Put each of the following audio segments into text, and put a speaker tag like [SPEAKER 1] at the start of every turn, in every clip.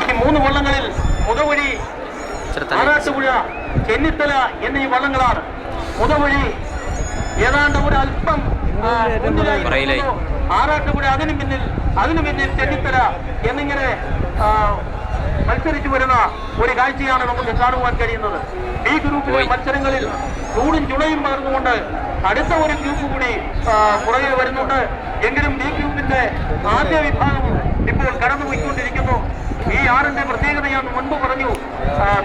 [SPEAKER 1] ഈ 3 വള്ളങ്ങളിൽ മുതവഴി, ആറാട്ടുപുഴ, ചെന്നിത്തല എന്നീ വള്ളങ്ങളാണ്. മുതവഴി ഏതാണ്ട് ഒരു അല്പം മുന്നിലായി, ആറാട്ടുപുഴ അതിനു പിന്നിൽ ചെന്നിത്തല എന്നിങ്ങനെ മത്സരിച്ചു വരുന്ന ഒരു കാഴ്ചയാണ് നമുക്ക് കാണുവാൻ കഴിയുന്നത്. ബി ഗ്രൂപ്പിലെ മത്സരങ്ങളിൽ ചൂടും ചുണയും പകർന്നുകൊണ്ട് അടുത്ത ഒരു ഗ്രൂപ്പ് കൂടി പുറകെ വരുന്നുണ്ട്. എങ്കിലും ബി ഗ്രൂപ്പിന്റെ ആദ്യ വിഭാഗം ഇപ്പോൾ കടന്നുപോയിക്കൊണ്ടിരിക്കുന്നു. ഈ ആറിന്റെ പ്രത്യേകത ഞാൻ മുൻപ് പറഞ്ഞു.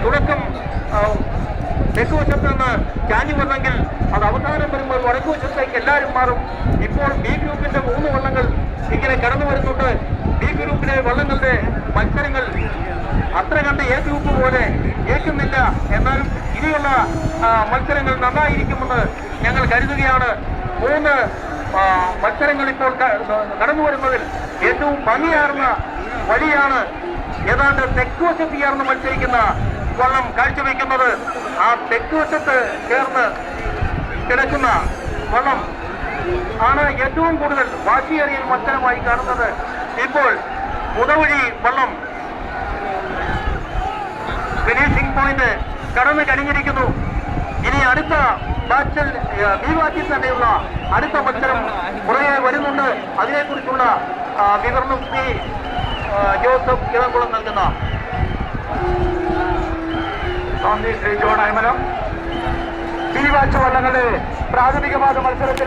[SPEAKER 1] തുടക്കം തെക്കുവശത്ത് നിന്ന് ചാഞ്ഞു വന്നെങ്കിൽ അത് അവസാനം വരുമ്പോൾ വടക്കുവശത്തേക്ക് എല്ലാവരും മാറും. ഇപ്പോൾ ബി ഗ്രൂപ്പിന്റെ 3 വള്ളങ്ങൾ ഇങ്ങനെ കടന്നു വരുന്നുണ്ട്. ബി ഗ്രൂപ്പിലെ വള്ളങ്ങളുടെ മത്സരങ്ങൾ അത്ര കണ്ട് എ ഗ്രൂപ്പ് പോലെ ഏൽക്കുന്നില്ല. എന്നാലും ഇനിയുള്ള മത്സരങ്ങൾ നന്നായിരിക്കുമെന്ന് ഞങ്ങൾ കരുതുകയാണ്. 3 മത്സരങ്ങൾ ഇപ്പോൾ കടന്നു വരുന്നതിൽ ഏറ്റവും ഭംഗിയാർന്ന വഴിയാണ് ഏതാണ്ട് തെക്കുവശത്ത് ചേർന്ന് മത്സരിക്കുന്ന വള്ളം കാഴ്ചവെക്കുന്നത്. ആ തെക്കുവശത്ത് ചേർന്ന് കിടക്കുന്ന വള്ളം ആണ് ഏറ്റവും കൂടുതൽ വാശിയേറിയ മത്സരമായി കാണുന്നത്. ഇപ്പോൾ മുതവഴി വള്ളം ഫിനിഷിംഗ് പോയിന്റ് കടന്നു കഴിഞ്ഞിരിക്കുന്നു. ഇനി അടുത്ത ബാച്ചിൽ ബി ബാച്ചിൽ തന്നെയുള്ള അടുത്ത മത്സരം പുറകെ വരുന്നുണ്ട്. അതിനെക്കുറിച്ചുള്ള വിവരണം ശ്രീ ജോസഫ് ഇളംകുളം നൽകുന്ന
[SPEAKER 2] Shri John Aymanam. B batch വള്ളങ്ങളുടെ പ്രാഥമിക പാദ മത്സരത്തിലെ